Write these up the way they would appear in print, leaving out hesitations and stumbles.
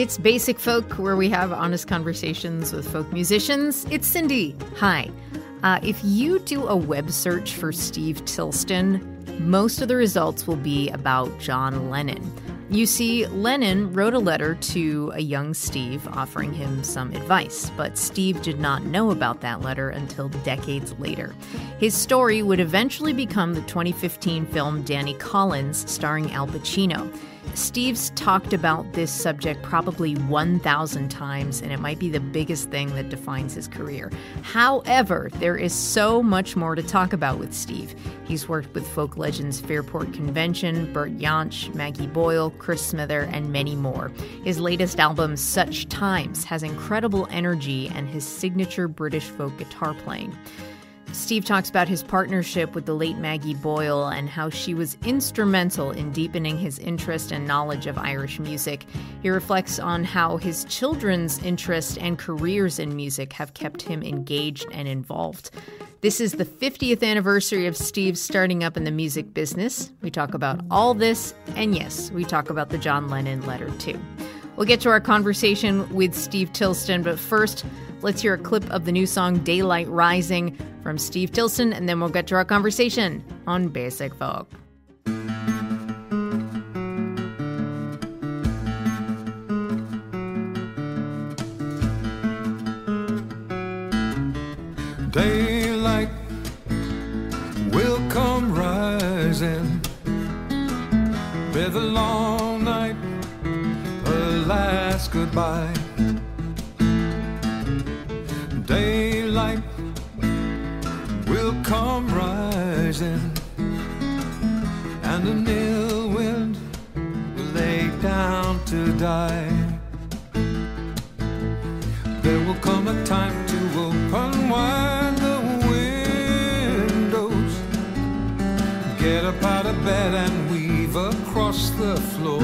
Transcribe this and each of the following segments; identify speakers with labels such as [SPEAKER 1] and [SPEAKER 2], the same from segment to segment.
[SPEAKER 1] It's Basic Folk, where we have honest conversations with folk musicians. It's Cindy. Hi. If you do a web search for Steve Tilston, most of the results will be about John Lennon. You see, Lennon wrote a letter to a young Steve offering him some advice, but Steve did not know about that letter until decades later. His story would eventually become the 2015 film Danny Collins, starring Al Pachino. Steve's talked about this subject probably 1,000 times, and it might be the biggest thing that defines his career. However, there is so much more to talk about with Steve. He's worked with folk legends Fairport Convention, Bert Jansch, Maggie Boyle, Chris Smither, and many more. His latest album, Such Times, has incredible energy and his signature British folk guitar playing. Steve talks about his partnership with the late Maggie Boyle and how she was instrumental in deepening his interest and knowledge of Irish music. He reflects on how his children's interest and careers in music have kept him engaged and involved. This is the 50th anniversary of Steve starting up in the music business. We talk about all this, and yes, we talk about the John Lennon letter too. We'll get to our conversation with Steve Tilston, but first, let's hear a clip of the new song Daylight Rising from Steve Tilston, and then we'll get to our conversation on Basic Folk.
[SPEAKER 2] Daylight will come rising with a long night, a last goodbye. Daylight will come rising, and an ill wind will lay down to die. There will come a time to open wide the windows, get up out of bed and weave across the floor.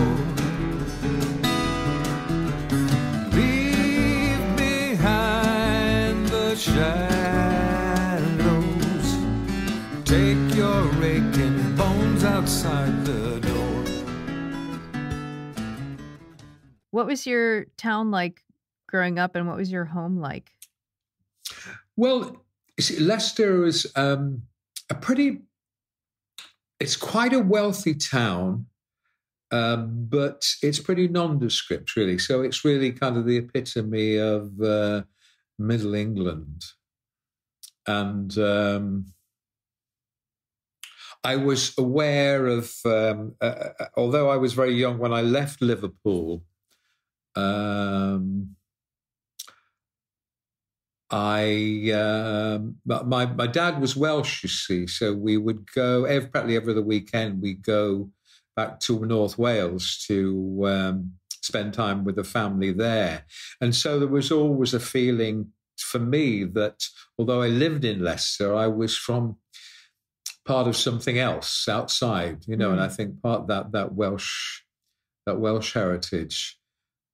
[SPEAKER 2] Leave behind the shadows, take your aching bones outside the door.
[SPEAKER 1] What was your town like growing up, and what was your home like?
[SPEAKER 3] Well, you see, Leicester is it's quite a wealthy town, but it's pretty nondescript, really. So it's really kind of the epitome of Middle England. And I was aware of, although I was very young when I left Liverpool, my dad was Welsh, you see, so we would go practically every other weekend. We'd go back to North Wales to spend time with the family there, and so there was always a feeling for me that although I lived in Leicester, I was from part of something else outside, you know. And I think part of that Welsh heritage,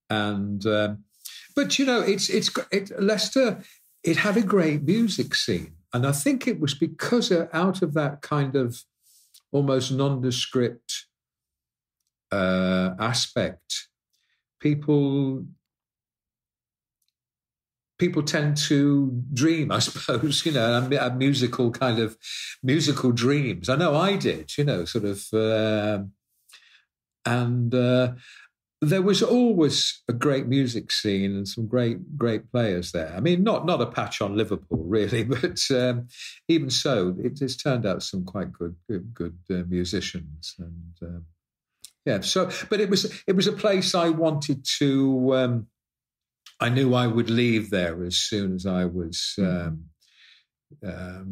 [SPEAKER 3] and but you know, Leicester. It had a great music scene. And I think it was because out of that kind of almost nondescript aspect, people tend to dream, I suppose, you know, and have musical dreams. I know I did, you know, sort of, there was always a great music scene and some great players there. I mean, not a patch on Liverpool, really, but even so, it has turned out some quite good musicians. And yeah, so but it was a place I wanted to. I knew I would leave there as soon as I was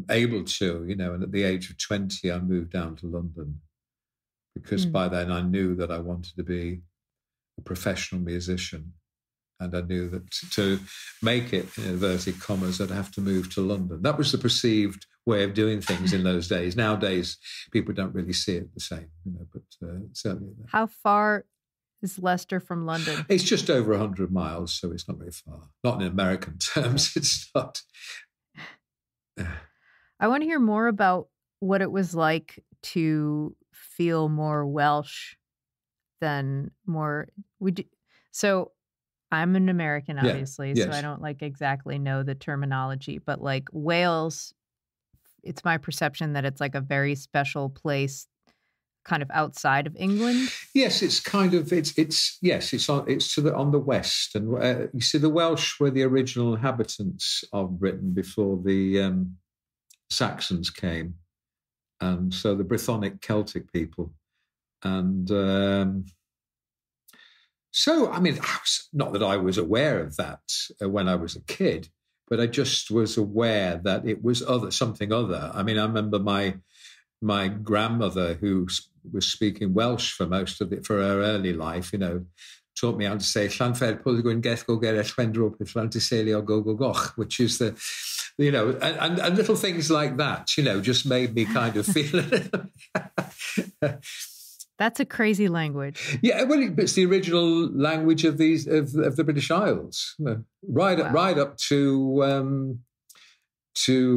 [SPEAKER 3] able to, you know. And at the age of 20, I moved down to London because by then I knew that I wanted to be a professional musician, and I knew that to make it, in inverted commas, I'd have to move to London. That was the perceived way of doing things in those days. Nowadays, people don't really see it the same, you know, but certainly.
[SPEAKER 1] How far is Leicester from London?
[SPEAKER 3] It's just over 100 miles, so it's not very far. Not in American terms, it's not.
[SPEAKER 1] I want to hear more about what it was like to feel more Welsh than more. So I'm an American, obviously,
[SPEAKER 3] yes.
[SPEAKER 1] so I don't like exactly know the terminology, but like Wales, it's my perception that it's like a very special place kind of outside of England.
[SPEAKER 3] Yes, it's kind of it's on the west, and you see the Welsh were the original inhabitants of Britain before the Saxons came, and so the Brythonic Celtic people, and so I mean, not that I was aware of that when I was a kid, but I just was aware that it was something other. I mean, I remember my grandmother, who was speaking Welsh for most of it, for her early life, taught me how to say Llanfair Pwlgwyn Geth go Gerell Wendrop Llantyselio go go goch, which is the, and little things like that, just made me kind of feel it.
[SPEAKER 1] That's a crazy language.
[SPEAKER 3] Yeah, well, it's the original language of the British Isles, right up to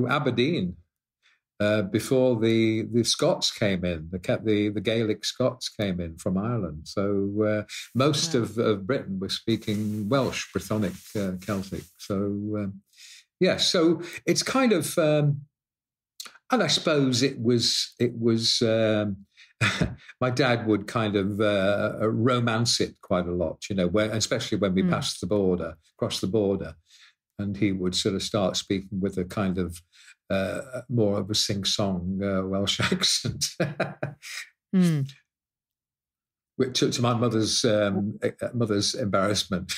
[SPEAKER 3] Aberdeen. Before the Scots came in, the Gaelic Scots came in from Ireland. So most of Britain was speaking Welsh, Brythonic, Celtic. So so it's kind of, and I suppose it was. My dad would kind of romance it quite a lot, especially when we across the border, and he would sort of start speaking with a kind of more of a sing-song Welsh accent, which to my mother's embarrassment.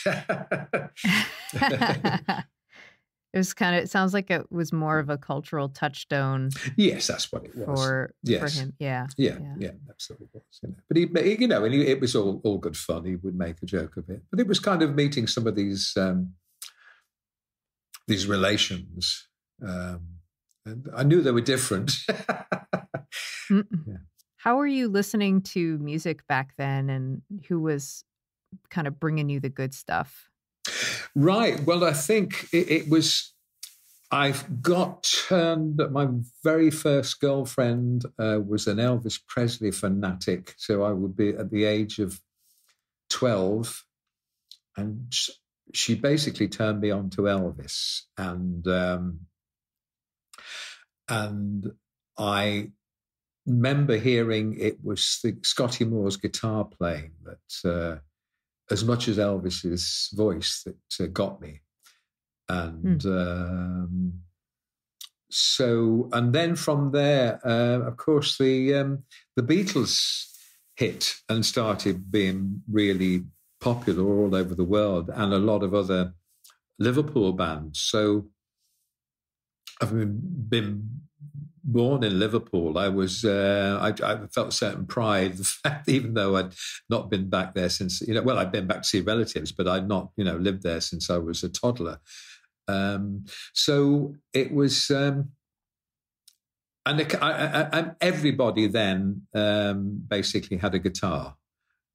[SPEAKER 1] It sounds like it was more of a cultural touchstone.
[SPEAKER 3] Yes, that's what it was
[SPEAKER 1] for him. Yeah,
[SPEAKER 3] absolutely was. But he it was all good fun. He would make a joke of it, but it was kind of meeting some of these relations. And I knew they were different.
[SPEAKER 1] Yeah. How were you listening to music back then, and who was kind of bringing you the good stuff?
[SPEAKER 3] Right. Well, I think it was, I've got turned, my very first girlfriend was an Elvis Presley fanatic. So I would be at the age of 12, and she basically turned me on to Elvis. And I remember hearing it was Scotty Moore's guitar playing that, as much as Elvis's voice, that got me. And and then from there, of course, the Beatles hit and started being really popular all over the world, and a lot of other Liverpool bands. So I've been born in Liverpool. I was I felt a certain pride, the fact that even though I'd not been back there since, I'd been back to see relatives, but I'd not, lived there since I was a toddler. So it was, and everybody then basically had a guitar.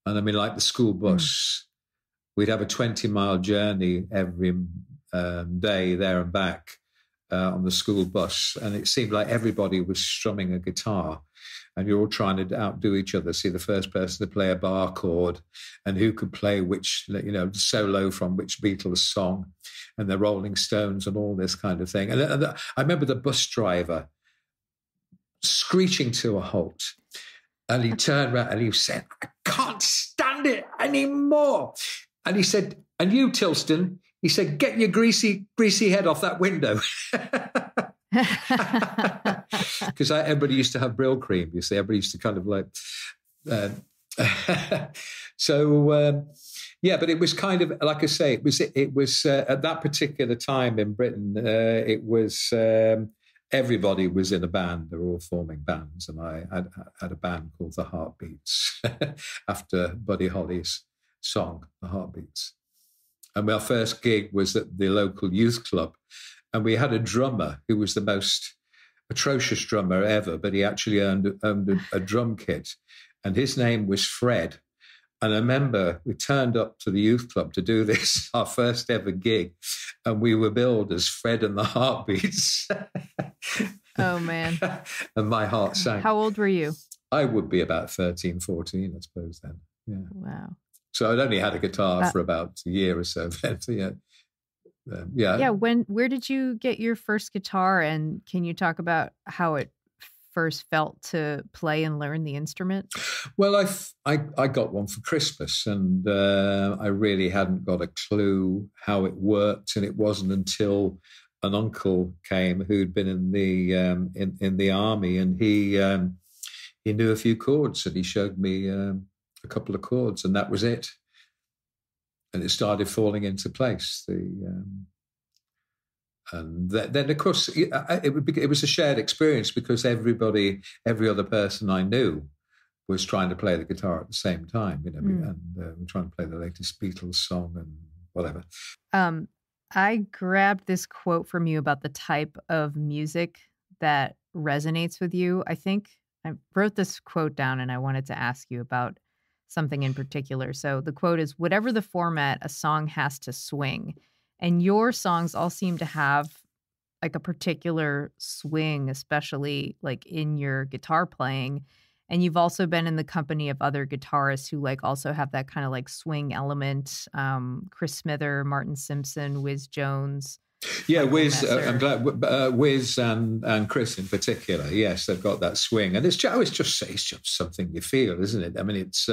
[SPEAKER 3] And I mean, like the school bus, we'd have a 20-mile journey every day there and back. On the school bus, and it seemed like everybody was strumming a guitar, and you're all trying to outdo each other, see the first person to play a bar chord, and who could play which, solo from which Beatles song, and the Rolling Stones, and all this kind of thing. And I remember the bus driver screeching to a halt, and he turned around and he said, "I can't stand it anymore." And he said, "And you, Tilston," he said, "get your greasy head off that window." Because everybody used to have Brill cream, you see. Everybody used to kind of like... but it was kind of, like I say, it was at that particular time in Britain, it was... everybody was in a band. They were all forming bands. And I had a band called The Heartbeats after Buddy Holly's song, The Heartbeats. And our first gig was at the local youth club. And we had a drummer who was the most atrocious drummer ever, but he actually owned a drum kit. And his name was Fred. And I remember we turned up to the youth club to do this, our first ever gig. And we were billed as Fred and the Heartbeats.
[SPEAKER 1] Oh, man.
[SPEAKER 3] And my heart sank.
[SPEAKER 1] How old were you?
[SPEAKER 3] I would be about 13, 14, I suppose then. Yeah.
[SPEAKER 1] Wow.
[SPEAKER 3] So I'd only had a guitar for about a year or so then.
[SPEAKER 1] Yeah. Where did you get your first guitar, and can you talk about how it first felt to play and learn the instrument?
[SPEAKER 3] Well, I got one for Christmas, and I really hadn't got a clue how it worked, and it wasn't until an uncle came who'd been in the army, and he knew a few chords, and he showed me a couple of chords, and that was it. And it started falling into place. And then, of course, it was a shared experience, because every other person I knew was trying to play the guitar at the same time, and trying to play the latest Beatles song and whatever.
[SPEAKER 1] I grabbed this quote from you about the type of music that resonates with you. I think I wrote this quote down, and I wanted to ask you about something in particular. So the quote is, "Whatever the format, a song has to swing." And your songs all seem to have like a particular swing, especially like in your guitar playing. And you've also been in the company of other guitarists who like also have that kind of like swing element. Chris Smither, Martin Simpson, Wiz Jones.
[SPEAKER 3] Yeah, Wiz. I'm glad Wiz and Chris in particular. Yes, they've got that swing, and it's just something you feel, isn't it? I mean, it's.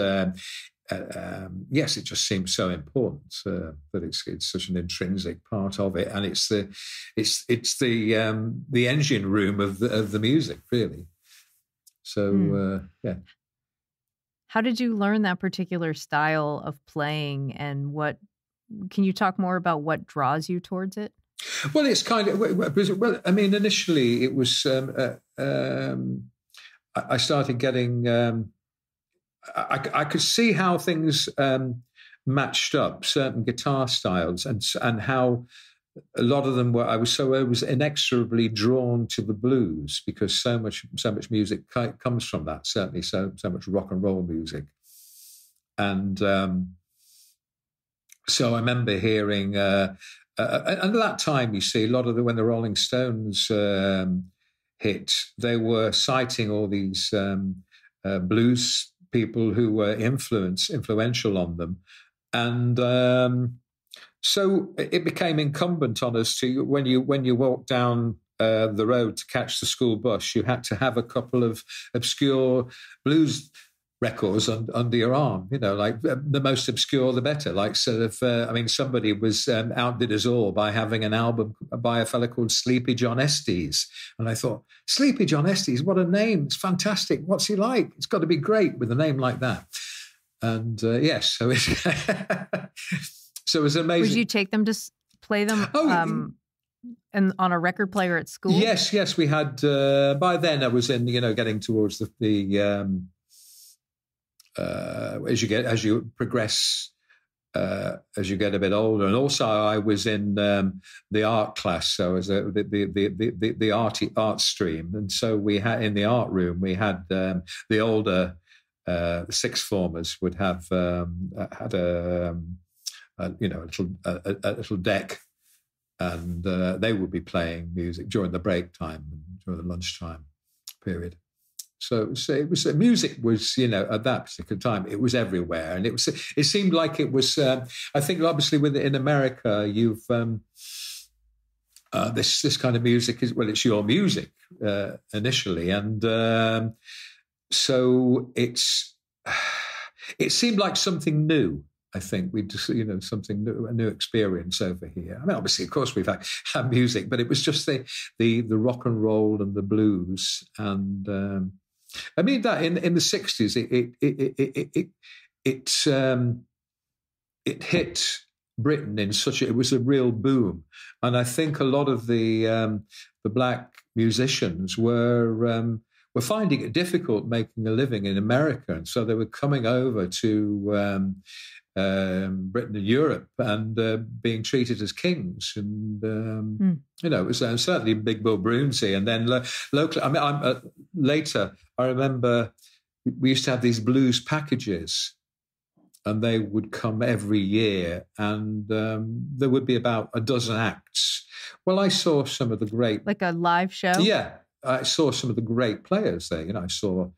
[SPEAKER 3] Yes, it just seems so important that it's such an intrinsic part of it, and it's the engine room of the music, really. So yeah.
[SPEAKER 1] How did you learn that particular style of playing, and can you talk more about what draws you towards it?
[SPEAKER 3] Well, it's kind of I mean, initially it was I started getting. I could see how things matched up, certain guitar styles, and how a lot of them were. I was inexorably drawn to the blues, because so much music comes from that. Certainly, so much rock and roll music, and so I remember hearing. And at that time, you see, a lot of when the Rolling Stones hit, they were citing all these blues people who were influential on them. And so it became incumbent on us to, when you walk down the road to catch the school bus, you had to have a couple of obscure blues records under your arm, like the most obscure, the better. Like sort of, somebody was outdid us all by having an album by a fella called Sleepy John Estes. And I thought, Sleepy John Estes, what a name. It's fantastic. What's he like? It's got to be great with a name like that. And yes, so it's, so it was amazing.
[SPEAKER 1] Would you take them to play them and on a record player at school?
[SPEAKER 3] Yes, we had, by then I was in, getting towards the as you progress, as you get a bit older, and also I was in the art class, so as the art stream, and so we had in the art room we had the older sixth formers would have had a little deck, and they would be playing music during the break time and during the lunchtime period. So it was music was at that particular time it was everywhere, and it seemed like it was. I think obviously in America you've this kind of music is it's your music initially, and so it seemed like something new. I think we just something new, a new experience over here. I mean, obviously, of course, we've had music, but it was just the rock and roll and the blues and. I mean that in the 60s, it hit Britain in it was a real boom, and I think a lot of the black musicians were finding it difficult making a living in America, and so they were coming over to Britain and Europe and being treated as kings, and it was certainly Big Bill Broomsey, and then locally. I mean, later I remember we used to have these blues packages, and they would come every year, and there would be about a dozen acts. Well, I saw some of the great,
[SPEAKER 1] like a live show.
[SPEAKER 3] Yeah, I saw some of the great players there. I saw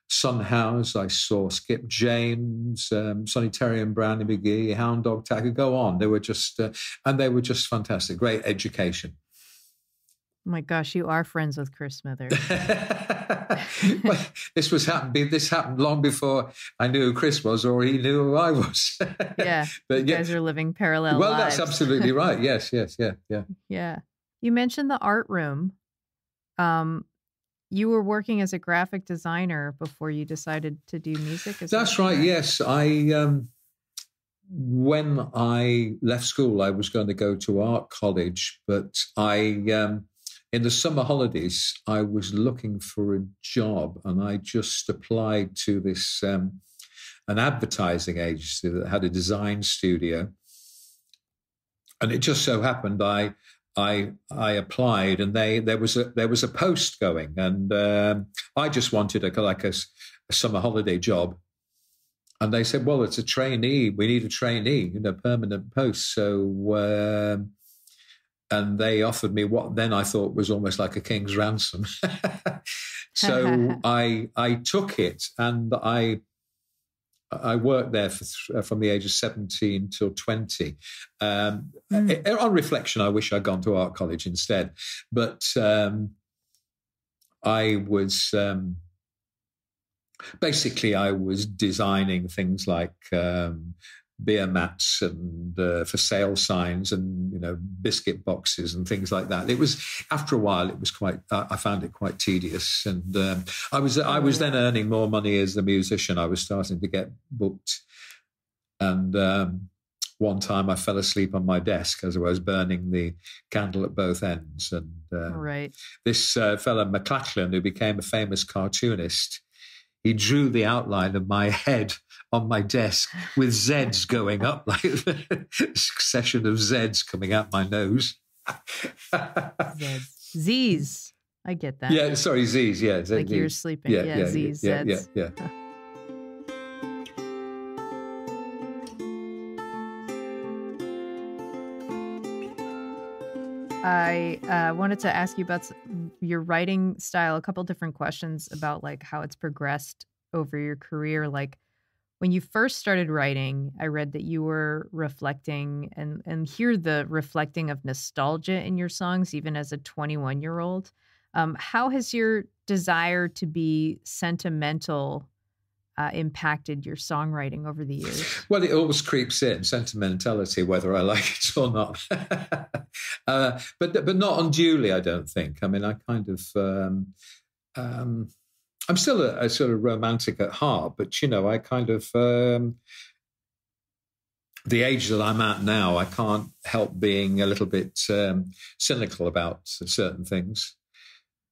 [SPEAKER 3] Son House. I saw Skip James, Sonny Terry and Brownie McGee, Hound Dog Tack. Go on. They were just, and they were just fantastic. Great education.
[SPEAKER 1] Oh my gosh, you are friends with Chris Smithers.
[SPEAKER 3] Well, this happened long before I knew who Chris was or he knew who I was.
[SPEAKER 1] Yeah,
[SPEAKER 3] but
[SPEAKER 1] you guys are living parallel
[SPEAKER 3] well,
[SPEAKER 1] lives.
[SPEAKER 3] that's absolutely right. Yes, yeah.
[SPEAKER 1] Yeah. You mentioned the art room. You were working as a graphic designer before you decided to do music?
[SPEAKER 3] That's right, yes. When I left school, I was going to go to art college, but in the summer holidays, I was looking for a job, and I just applied to this an advertising agency that had a design studio, and it just so happened I applied, and there was a post going, and I just wanted a summer holiday job, and they said, "Well, it's a trainee. We need a trainee, permanent post." So. And they offered me what then I thought was almost like a king's ransom. So I took it, and I worked there from the age of 17 till 20. On reflection, I wish I'd gone to art college instead. But I was basically I was designing things like beer mats and for sale signs and biscuit boxes and things like that. It was, after a while, it was quite. I found it quite tedious, and I was then earning more money as a musician. I was starting to get booked, and one time I fell asleep on my desk as I was burning the candle at both ends, and this fella McLachlan, who became a famous cartoonist, he drew the outline of my head on my desk with Zs going up, like a succession of Zs coming out my nose.
[SPEAKER 1] Zs. I get that.
[SPEAKER 3] Yeah, sorry, Zs. Yeah,
[SPEAKER 1] like you're sleeping. Yeah, Zs. Zs.
[SPEAKER 3] Yeah.
[SPEAKER 1] I wanted to ask you about your writing style, a couple different questions about like how it's progressed over your career. Like when you first started writing, I read that you were reflecting and hear the reflecting of nostalgia in your songs, even as a 21-year-old. How has your desire to be sentimental impacted your songwriting over the years?
[SPEAKER 3] Well, it always creeps in, sentimentality, whether I like it or not. But not unduly, I don't think. I mean, I kind of... I'm still a sort of romantic at heart, but, I kind of... the age that I'm at now, I can't help being a little bit cynical about certain things.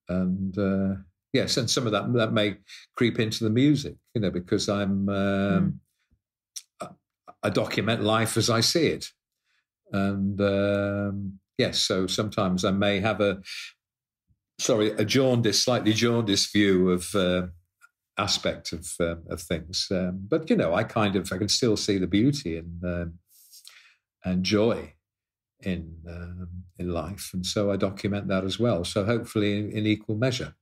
[SPEAKER 3] And... yes, and some of that may creep into the music, because I document life as I see it. And yes, so sometimes I may have a slightly jaundiced view of aspect of things. But, I can still see the beauty and joy in life. And so I document that as well. So hopefully in equal measure.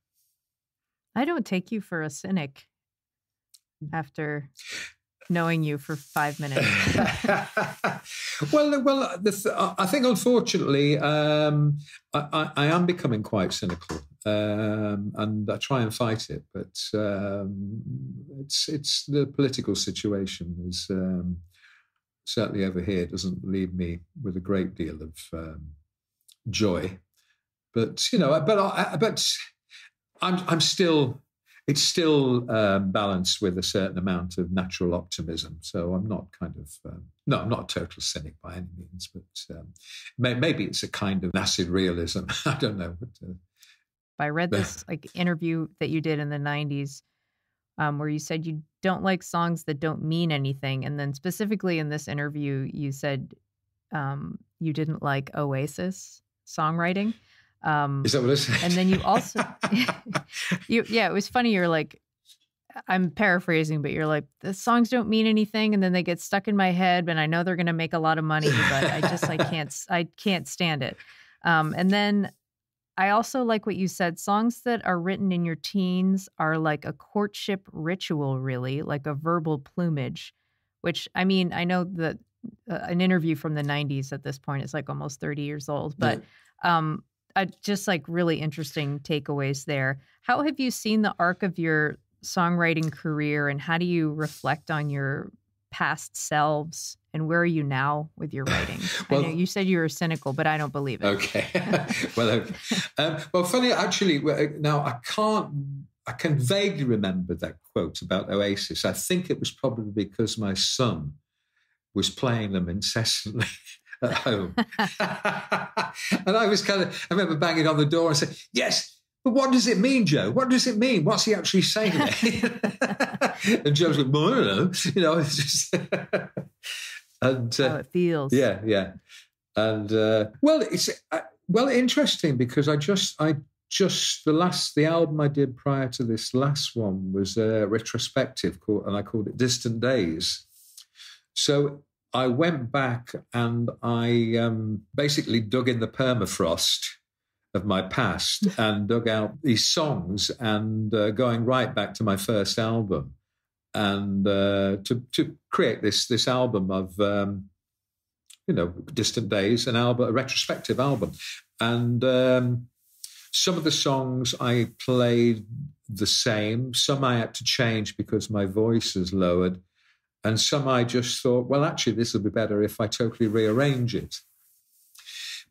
[SPEAKER 1] I don't take you for a cynic after knowing you for 5 minutes.
[SPEAKER 3] Well, I think unfortunately I am becoming quite cynical, and I try and fight it. But it's the political situation is certainly over here doesn't leave me with a great deal of joy. But I'm still. It's still balanced with a certain amount of natural optimism. So I'm not I'm not a total cynic by any means, but maybe it's a kind of acid realism. I don't know. But,
[SPEAKER 1] I read this interview that you did in the 90s where you said you don't like songs that don't mean anything. And then specifically in this interview, you said you didn't like Oasis songwriting.
[SPEAKER 3] Is that what it is?
[SPEAKER 1] And then you also, it was funny. You're like, I'm paraphrasing, but you're like, the songs don't mean anything. And then they get stuck in my head, and I know they're going to make a lot of money, but I can't stand it. And then I also like what you said. Songs that are written in your teens are like a courtship ritual, really, like a verbal plumage, which, I mean, I know that an interview from the 90s at this point is like almost 30 years old, but just like really interesting takeaways there. How have you seen the arc of your songwriting career, and how do you reflect on your past selves, and where are you now with your writing? Well, I know you said you were cynical, but I don't believe it.
[SPEAKER 3] Okay. Well, funny, actually, now I can vaguely remember that quote about Oasis. I think it was probably because my son was playing them incessantly at home. And I remember banging on the door and saying, yes, but what does it mean, Joe? What does it mean? What's he actually saying there? And Joe's like, well, I don't know. It's just... and,
[SPEAKER 1] how it feels.
[SPEAKER 3] Yeah. And, it's interesting because the album I did prior to this last one was a retrospective and I called it Distant Days. So I went back and I basically dug in the permafrost of my past and dug out these songs and going right back to my first album and to create this album of Distant Days, a retrospective album. And some of the songs I played the same, some I had to change because my voice is lowered, and some I just thought, well, actually, this will be better if I totally rearrange it.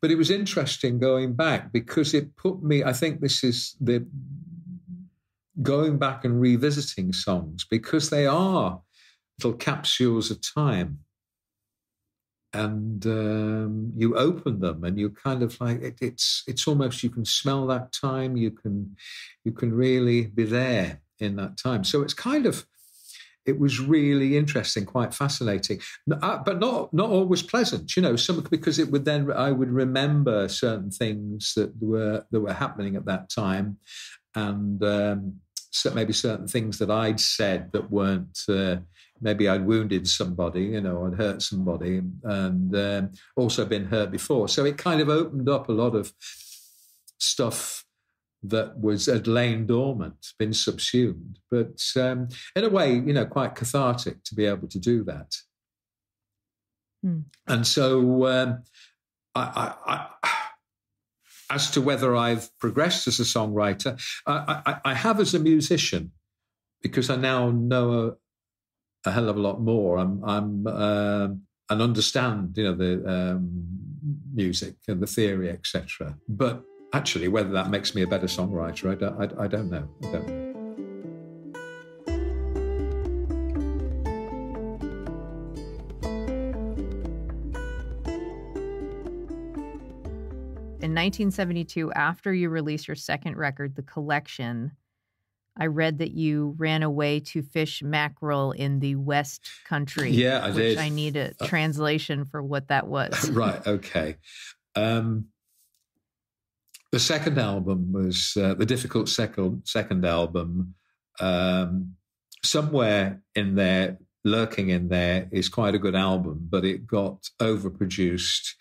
[SPEAKER 3] But it was interesting going back because it put me, I think this is the going back and revisiting songs because they are little capsules of time. And you open them and you kind of like, it's almost, you can smell that time. You can really be there in that time. So it was really interesting, quite fascinating, but not always pleasant, because I would remember certain things that were happening at that time, and so maybe certain things that I'd said that weren't, maybe I'd wounded somebody, I'd hurt somebody, and also been hurt before. So it kind of opened up a lot of stuff that had lain dormant, been subsumed, but in a way, quite cathartic to be able to do that. And so I as to whether I've progressed as a songwriter, I have as a musician, because I now know a hell of a lot more. I'm and understand, the music and the theory, etc. But actually, whether that makes me a better songwriter, I don't know.
[SPEAKER 1] In 1972, after you released your second record, The Collection, I read that you ran away to fish mackerel in the West Country.
[SPEAKER 3] Yeah, I did.
[SPEAKER 1] Which I need a translation for what that was.
[SPEAKER 3] Right, okay. The second album was the difficult second album. Somewhere in there, lurking in there, is quite a good album, but it got overproduced.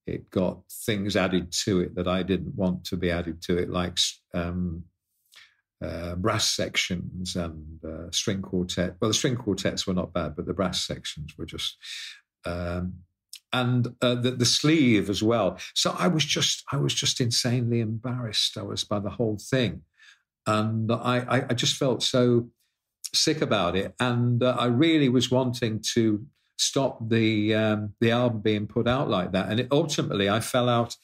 [SPEAKER 3] It got things added to it that I didn't want to be added to it, like brass sections and string quartet. Well, the string quartets were not bad, but the brass sections were just... and the sleeve as well. So I was just insanely embarrassed. I was by the whole thing, and I just felt so sick about it. And I really was wanting to stop the album being put out like that. And ultimately, I fell out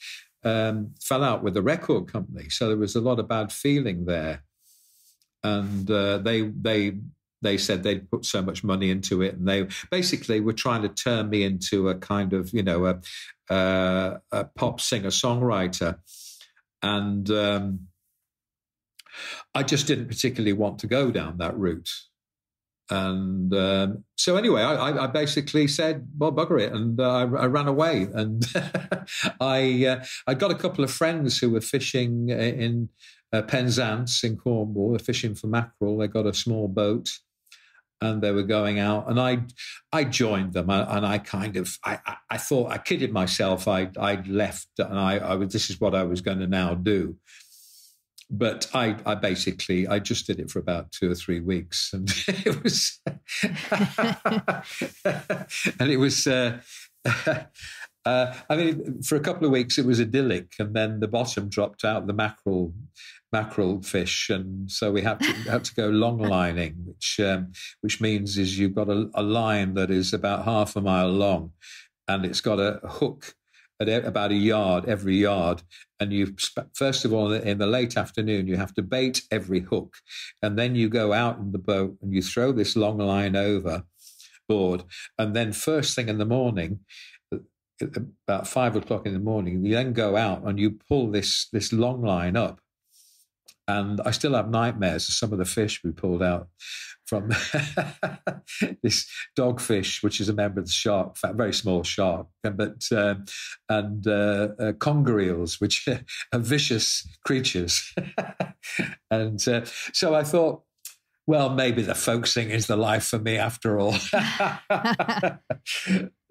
[SPEAKER 3] with the record company. So there was a lot of bad feeling there, and they said they'd put so much money into it, and they basically were trying to turn me into a kind of, a pop singer-songwriter. And I just didn't particularly want to go down that route. And so anyway, I basically said, well, bugger it. And I ran away. And I got a couple of friends who were fishing in Penzance in Cornwall, fishing for mackerel. They got a small boat. and they were going out, and I joined them, and I kind of I thought, I kidded myself, I'd left, and I was, this is what I was going to now do. But I basically, I just did it for about 2 or 3 weeks, and it was and it was I mean, for a couple of weeks it was idyllic, and then the bottom dropped out, the mackerel fish, and so we had to go long lining, which means is you've got a line that is about half a mile long, and it's got a hook at about a yard every yard, and you first of all, in the late afternoon, you have to bait every hook, and then you go out in the boat and you throw this long line over board, and then first thing in the morning, about 5 o'clock in the morning, you then go out and you pull this long line up. And I still have nightmares of some of the fish we pulled out from this dogfish, which is a member of the shark, very small shark, but conger eels, which are vicious creatures. And so I thought, well, maybe the folk sing is the life for me after all.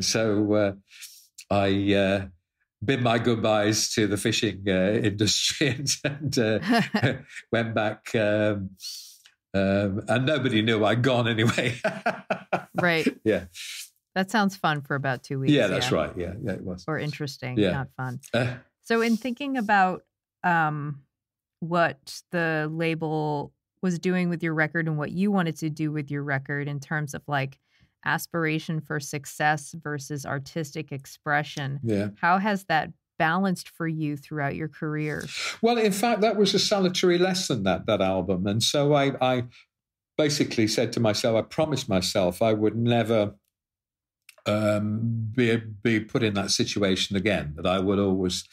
[SPEAKER 3] So I bid my goodbyes to the fishing industry and went back, and nobody knew I'd gone anyway.
[SPEAKER 1] Right.
[SPEAKER 3] Yeah.
[SPEAKER 1] That sounds fun for about 2 weeks.
[SPEAKER 3] Yeah, that's right. Yeah, it was.
[SPEAKER 1] Or interesting,
[SPEAKER 3] yeah.
[SPEAKER 1] Not fun. So in thinking about what the label was doing with your record and what you wanted to do with your record in terms of like aspiration for success versus artistic expression.
[SPEAKER 3] Yeah.
[SPEAKER 1] How has that balanced for you throughout your career?
[SPEAKER 3] Well, in fact, that was a salutary lesson, that album. And so I basically said to myself, I promised myself I would never be put in that situation again, that I would always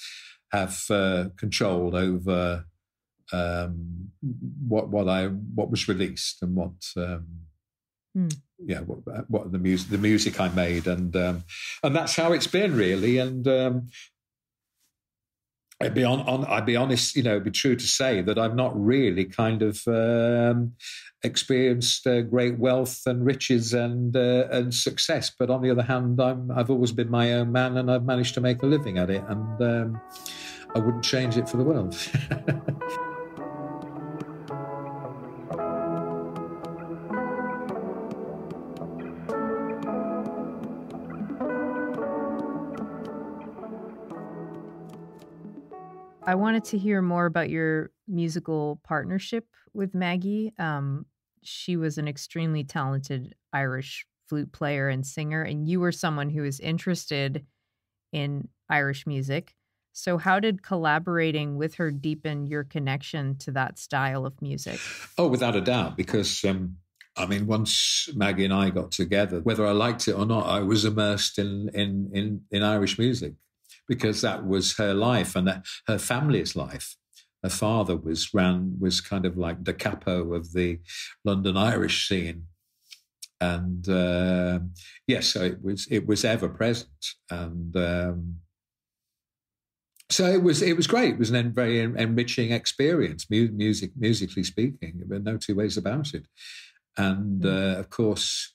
[SPEAKER 3] have control over what was released and what the music I made, and that's how it's been, really. And I'd be honest, it'd be true to say that I've not really kind of experienced great wealth and riches and success. But on the other hand, I've always been my own man, and I've managed to make a living at it, and I wouldn't change it for the world.
[SPEAKER 1] I wanted to hear more about your musical partnership with Maggie. She was an extremely talented Irish flute player and singer, and you were someone who was interested in Irish music. So how did collaborating with her deepen your connection to that style of music?
[SPEAKER 3] Oh, without a doubt, because once Maggie and I got together, whether I liked it or not, I was immersed in Irish music, because that was her life and her family's life. Her father was kind of like the capo of the London Irish scene, and so it was ever present, and so it was great. It was a very enriching experience, musically speaking. There were no two ways about it, and of course,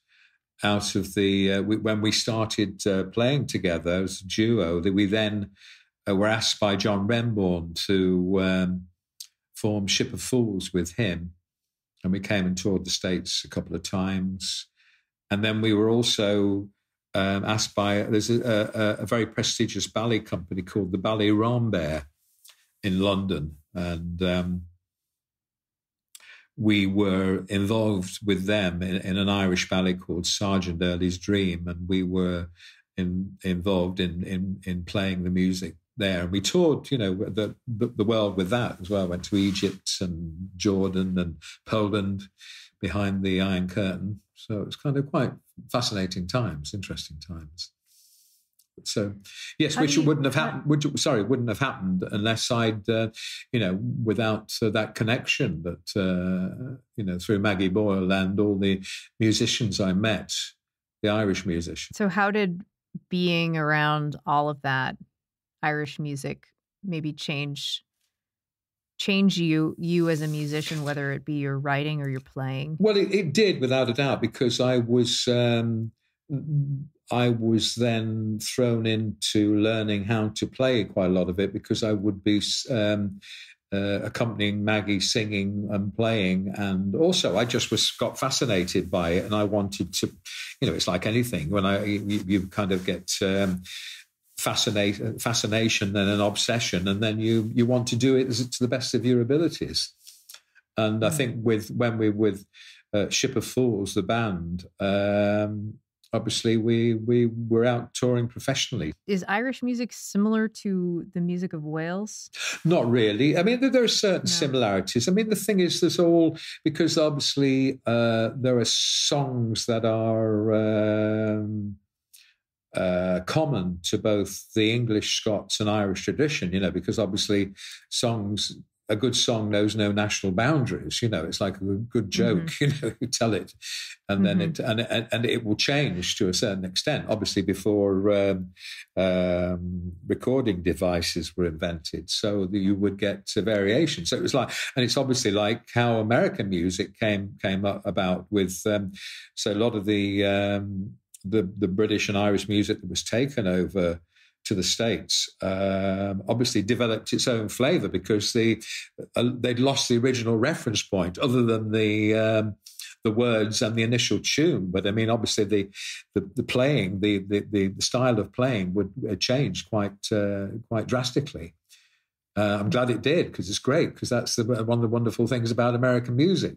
[SPEAKER 3] out of the when we started playing together as a duo, that we then were asked by John Renbourn to form Ship of Fools with him, and we came and toured the States a couple of times, and then we were also asked by there's a very prestigious ballet company called the Ballet Rambert in London, and we were involved with them in an Irish ballet called Sergeant Early's Dream, and we were involved in playing the music there. And we toured, the world with that as well. Went to Egypt and Jordan and Poland behind the Iron Curtain. So it was kind of quite fascinating times, interesting times. So, yes, which wouldn't have happened. Wouldn't have happened unless I'd, without that connection that, through Maggie Boyle and all the musicians I met, the Irish musicians.
[SPEAKER 1] So, how did being around all of that Irish music maybe change change you as a musician, whether it be your writing or your playing?
[SPEAKER 3] Well, it did, without a doubt, because I was then thrown into learning how to play quite a lot of it, because I would be accompanying Maggie singing and playing, and also I just got fascinated by it, and I wanted to, it's like anything when you kind of get fascination and an obsession, and then you want to do it to the best of your abilities. And I think when we were with Ship of Fools, the band, obviously we were out touring professionally.
[SPEAKER 1] Is Irish music similar to the music of Wales?
[SPEAKER 3] Not really. I mean, there are certain similarities. I mean, the thing is, because obviously there are songs that are common to both the English, Scots and Irish tradition, because obviously a good song knows no national boundaries. It's like a good joke. You tell it, and then it will change to a certain extent. Obviously, before recording devices were invented, so that you would get a variation. So it was like, and it's obviously like how American music came about with. So a lot of the British and Irish music that was taken over to the States obviously developed its own flavour, because they'd lost the original reference point other than the words and the initial tune. But I mean, obviously the playing, the style of playing would change quite drastically. I'm glad it did, because it's great, because that's one of the wonderful things about American music,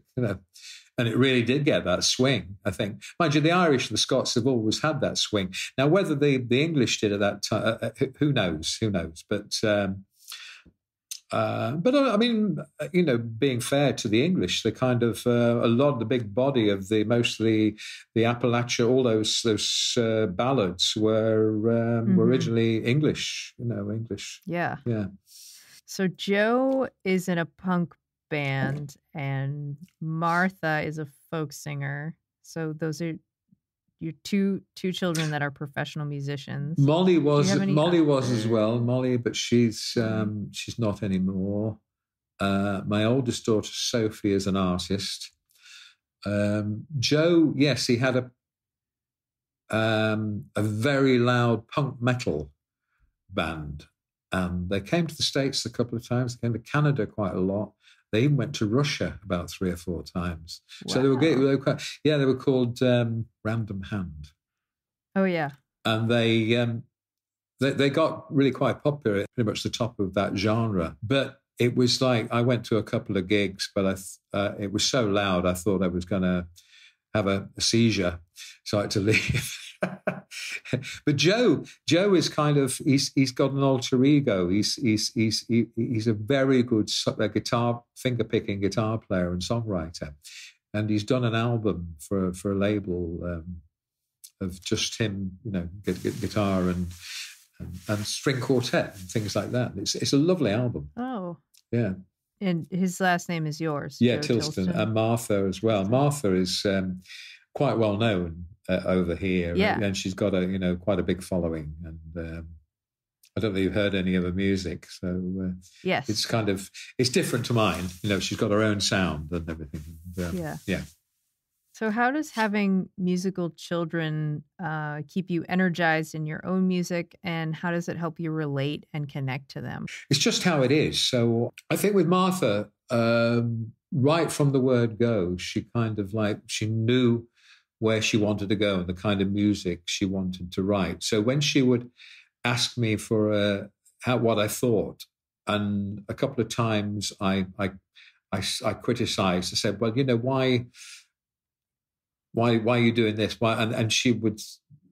[SPEAKER 3] And it really did get that swing, I think. Mind you, the Irish and the Scots have always had that swing. Now, whether the English did at that time, who knows? But I mean, being fair to the English, the kind of a lot of the big body of mostly the Appalachia, all those ballads were originally English. English.
[SPEAKER 1] Yeah.
[SPEAKER 3] Yeah.
[SPEAKER 1] So Joe is in a punk band and Martha is a folk singer. So those are your two children that are professional musicians.
[SPEAKER 3] Molly was as well. Molly, but she's not anymore. My oldest daughter Sophie is an artist. Joe, yes, he had a very loud punk metal band, and they came to the States a couple of times. They came to Canada quite a lot. They even went to Russia about 3 or 4 times. Wow. So they were called Random Hand.
[SPEAKER 1] Oh yeah.
[SPEAKER 3] And they got really quite popular, pretty much the top of that genre. But it was like, I went to a couple of gigs, but it was so loud, I thought I was going to have a seizure, so I had to leave. But Joe is kind of, he's got an alter ego. He's a very good finger picking guitar player and songwriter, and he's done an album for a label of just him, guitar and string quartet and things like that. It's a lovely album.
[SPEAKER 1] Oh,
[SPEAKER 3] yeah.
[SPEAKER 1] And his last name is yours.
[SPEAKER 3] Yeah, Tilston, and Martha as well. Martha is quite well known over here, and she's got quite a big following. And I don't know if you've heard any of her music, so
[SPEAKER 1] yes,
[SPEAKER 3] it's different to mine. She's got her own sound and everything. Yeah.
[SPEAKER 1] So how does having musical children keep you energized in your own music, and how does it help you relate and connect to them?
[SPEAKER 3] It's just how it is. So I think with Martha, right from the word go, she kind of she knew where she wanted to go and the kind of music she wanted to write. So when she would ask me for what I thought, and a couple of times I criticized, I said, well, why are you doing this? Why? And she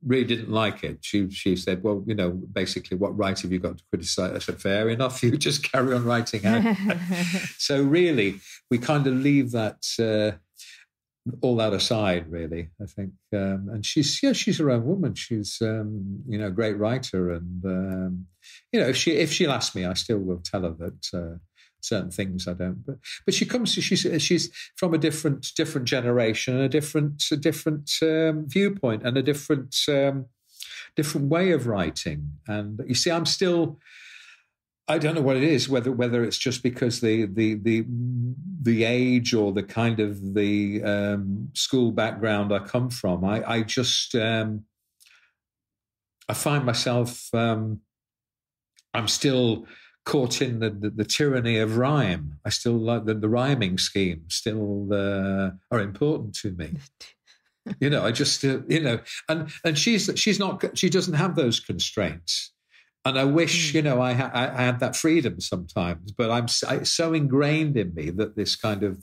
[SPEAKER 3] really didn't like it. She said, well, basically, what right have you got to criticize? I said, fair enough, you just carry on writing out. So really, we kind of leave that all that aside, really, I think. And she's her own woman. She's a great writer, and if she'll ask me, I still will tell her that certain things I don't. But she's from a different generation, a different viewpoint, and a different way of writing. And you see, I'm still I don't know what it is, whether it's just because the age or the kind of the school background I come from. I just I find myself I'm still caught in the tyranny of rhyme. I still like the rhyming scheme. Still are important to me. I just and she doesn't have those constraints. And I wish, I had that freedom sometimes, but it's so ingrained in me that this kind of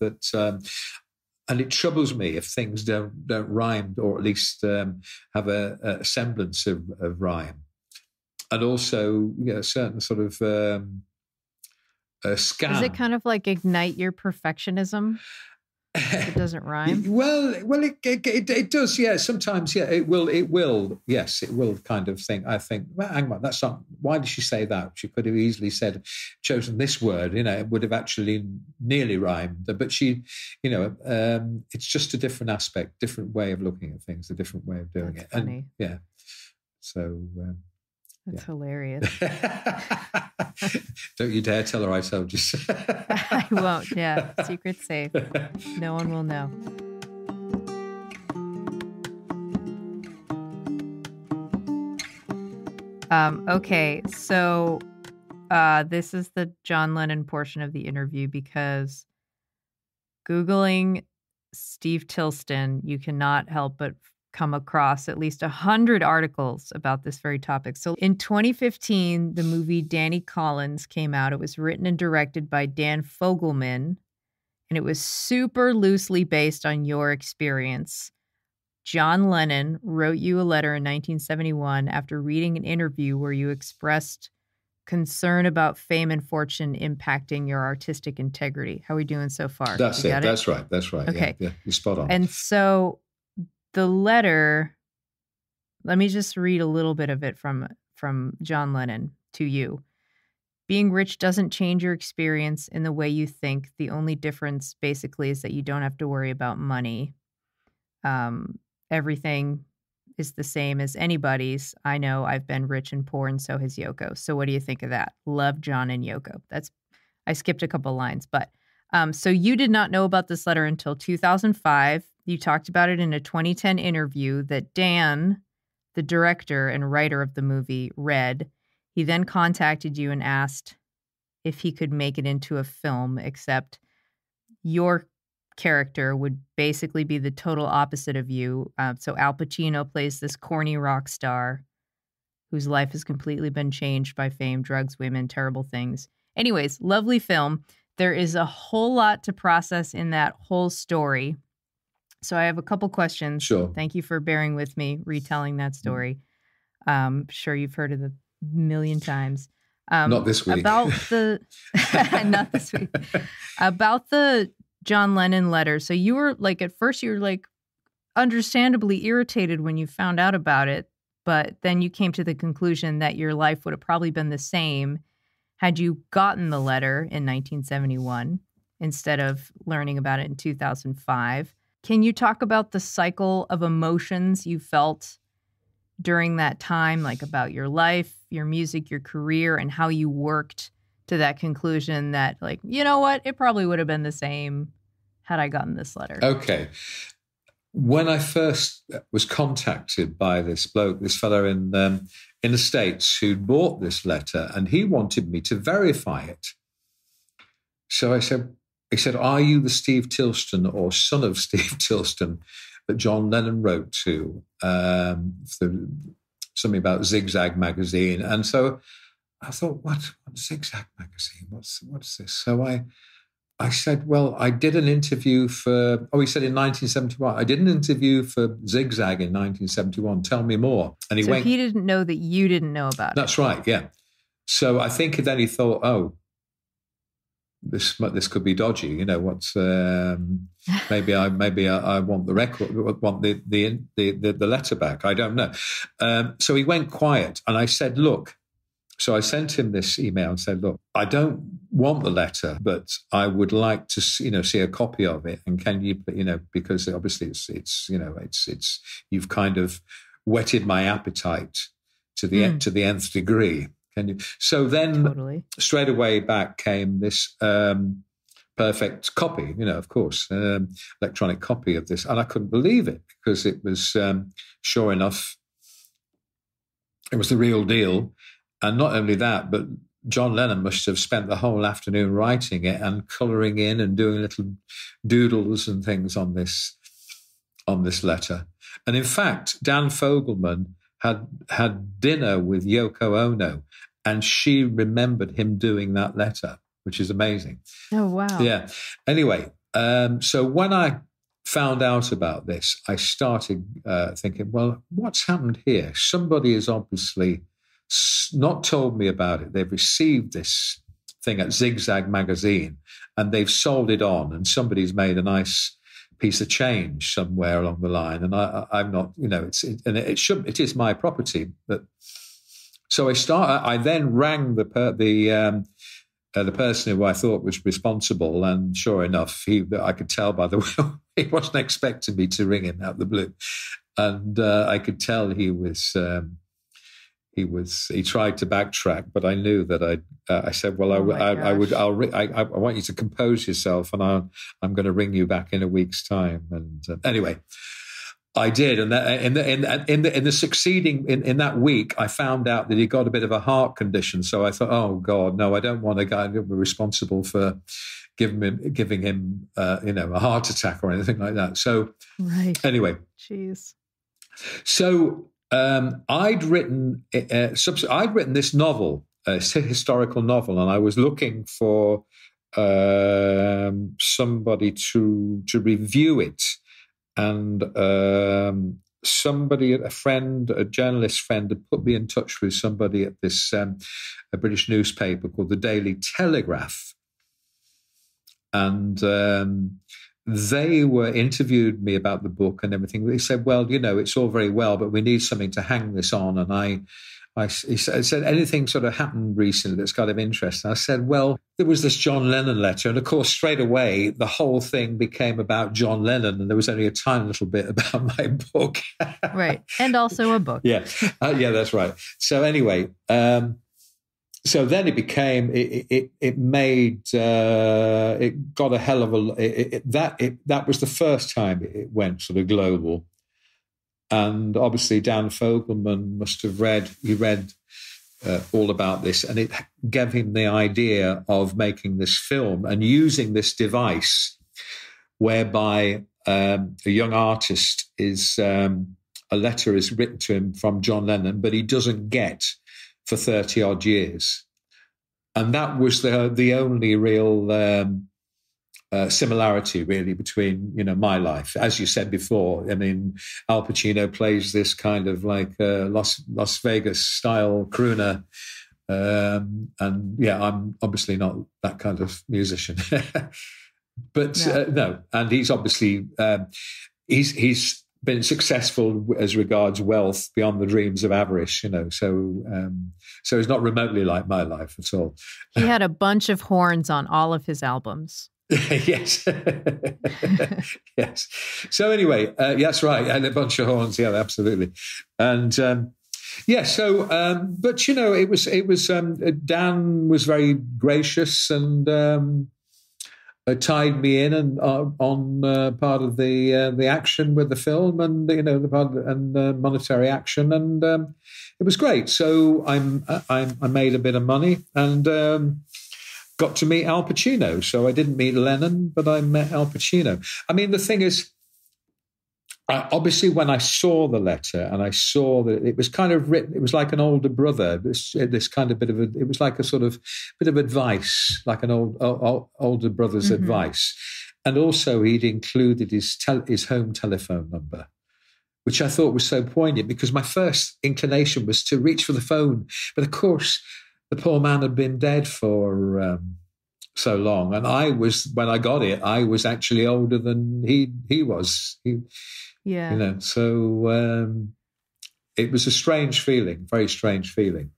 [SPEAKER 3] and it troubles me if things don't rhyme, or at least have a semblance of rhyme, and also a certain sort of scam.
[SPEAKER 1] Is it kind of like ignite your perfectionism? It doesn't rhyme.
[SPEAKER 3] Well, it does. Yeah, sometimes. Yeah, it will. Yes, it will. Kind of thing. I think. Well, hang on. That's not. Why did she say that? She could have easily chosen this word. It would have actually nearly rhymed. But she, it's just a different aspect, different way of looking at things, a different way of doing
[SPEAKER 1] That's
[SPEAKER 3] it.
[SPEAKER 1] Funny.
[SPEAKER 3] And, yeah. So.
[SPEAKER 1] That's hilarious.
[SPEAKER 3] Don't you dare tell her I told you so.
[SPEAKER 1] I won't. Yeah. Secret safe. No one will know. Okay. So this is the John Lennon portion of the interview, because Googling Steve Tilston, you cannot help but come across at least 100 articles about this very topic. So in 2015, the movie Danny Collins came out. It was written and directed by Dan Fogelman, and it was super loosely based on your experience. John Lennon wrote you a letter in 1971 after reading an interview where you expressed concern about fame and fortune impacting your artistic integrity. How are we doing so far?
[SPEAKER 3] That's it. That's right. That's right.
[SPEAKER 1] Okay.
[SPEAKER 3] Yeah, you're spot on.
[SPEAKER 1] And so the letter, let me just read a little bit of it from John Lennon to you. Being rich doesn't change your experience in the way you think. The only difference basically is that you don't have to worry about money. Everything is the same as anybody's. I know I've been rich and poor, and so has Yoko. So what do you think of that? Love, John and Yoko. I skipped a couple lines, but so you did not know about this letter until 2005. You talked about it in a 2010 interview that Dan, the director and writer of the movie, read. He then contacted you and asked if he could make it into a film, except your character would basically be the total opposite of you. So Al Pacino plays this corny rock star whose life has completely been changed by fame, drugs, women, terrible things. Anyways, lovely film. There is a whole lot to process in that whole story. So I have a couple questions.
[SPEAKER 3] Sure.
[SPEAKER 1] Thank you for bearing with me retelling that story. Sure you've heard it a million times.
[SPEAKER 3] Not this week.
[SPEAKER 1] About the not this week. About the John Lennon letter. So you were at first you were understandably irritated when you found out about it, but then you came to the conclusion that your life would have probably been the same had you gotten the letter in 1971 instead of learning about it in 2005. Can you talk about the cycle of emotions you felt during that time, about your life, your music, your career, and how you worked to that conclusion that, you know what, it probably would have been the same had I gotten this letter?
[SPEAKER 3] Okay. When I first was contacted by this bloke, this fellow in the States who bought this letter, and he wanted me to verify it. So he said, are you the Steve Tilston or son of Steve Tilston that John Lennon wrote to? Something about Zigzag magazine. And so I thought, what Zigzag magazine? What's this? So I said, well, I did an interview for, he said in 1971, I did an interview for Zigzag in 1971. Tell me more. And
[SPEAKER 1] he didn't know that you didn't know about it.
[SPEAKER 3] That's right, yeah. So I think then he thought, this could be dodgy. What's maybe I want the record, want the letter back. I don't know. So he went quiet, and I said, look. So I sent him this email and said, look, I don't want the letter, but I would like to see a copy of it. And can you because obviously it's you've kind of whetted my appetite to the nth degree. Can you? So then
[SPEAKER 1] Totally.
[SPEAKER 3] straight away back came this perfect copy, of course, electronic copy of this. And I couldn't believe it because it was, sure enough, it was the real deal. And not only that, but John Lennon must have spent the whole afternoon writing it and colouring in and doing little doodles and things on this letter. And in fact, Dan Fogelman had dinner with Yoko Ono, and she remembered him doing that letter, which is amazing.
[SPEAKER 1] Oh, wow.
[SPEAKER 3] Yeah. Anyway, so when I found out about this, I started thinking, well, what's happened here? Somebody has obviously not told me about it. They've received this thing at Zigzag magazine and they've sold it on, and somebody's made a nice piece of change somewhere along the line. And I'm not, it is my property. But so I then rang the person who I thought was responsible, and sure enough, I could tell by the way he wasn't expecting me to ring him out of the blue, and I could tell he tried to backtrack, but I knew that I said, well, I want you to compose yourself, and I'm going to ring you back in a week's time. And anyway, I did, and in the succeeding in that week, I found out that he got a bit of a heart condition. So I thought, oh God, no, I don't want a guy responsible for giving him a heart attack or anything like that. So anyway,
[SPEAKER 1] jeez.
[SPEAKER 3] So I'd written this novel, a historical novel, and I was looking for somebody to review it. And a journalist friend, had put me in touch with somebody at this a British newspaper called the Daily Telegraph, and they interviewed me about the book and everything. They said, well, it's all very well, but we need something to hang this on. And I said, anything sort of happened recently that's kind of interesting? I said, well, there was this John Lennon letter. And of course, straight away, the whole thing became about John Lennon. And there was only a tiny little bit about my book.
[SPEAKER 1] Right. And also a book.
[SPEAKER 3] Yeah. Yeah, that's right. So anyway, so then it became, it got a hell of that was the first time it went sort of global. And obviously Dan Fogelman must have read all about this, and it gave him the idea of making this film and using this device whereby a young artist a letter is written to him from John Lennon, but he doesn't get for 30 odd years. And that was the only real similarity really between, my life. As you said before, I mean, Al Pacino plays this kind of like Las Vegas style crooner. And yeah, I'm obviously not that kind of musician, but no. And he's obviously, he's been successful as regards wealth beyond the dreams of avarice, so it's not remotely like my life at all.
[SPEAKER 1] He had a bunch of horns on all of his albums.
[SPEAKER 3] Yes. Yes. So anyway, that's right. And a bunch of horns. Yeah, absolutely. And but it was Dan was very gracious and tied me in and on part of the action with the film and the part and monetary action, and it was great. So I made a bit of money and got to meet Al Pacino. So I didn't meet Lennon, but I met Al Pacino. I mean, the thing is, obviously, when I saw the letter and I saw that it was kind of written, it was like an older brother. This kind of it was like a sort of bit of advice, like an older brother's advice. And also, he'd included his home telephone number, which I thought was so poignant because my first inclination was to reach for the phone, but of course, the poor man had been dead for so long, and when I got it, I was actually older than he was. So it was a strange feeling, very strange feeling.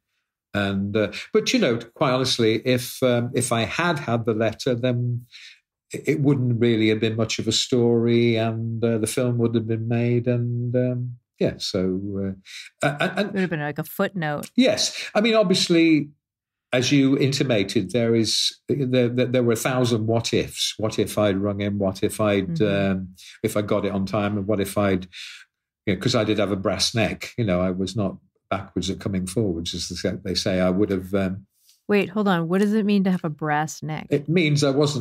[SPEAKER 3] And but quite honestly, if I had the letter, then it wouldn't really have been much of a story, and the film would have been made, and yeah. So,
[SPEAKER 1] It would have been like a footnote.
[SPEAKER 3] yes, I mean, obviously, as you intimated, there were 1,000 what ifs. What if I'd rung him? What if if I got it on time? And what if because I did have a brass neck. I was not backwards at coming forwards, as they say. I would have.
[SPEAKER 1] Wait, hold on. What does it mean to have a brass neck?
[SPEAKER 3] It means I was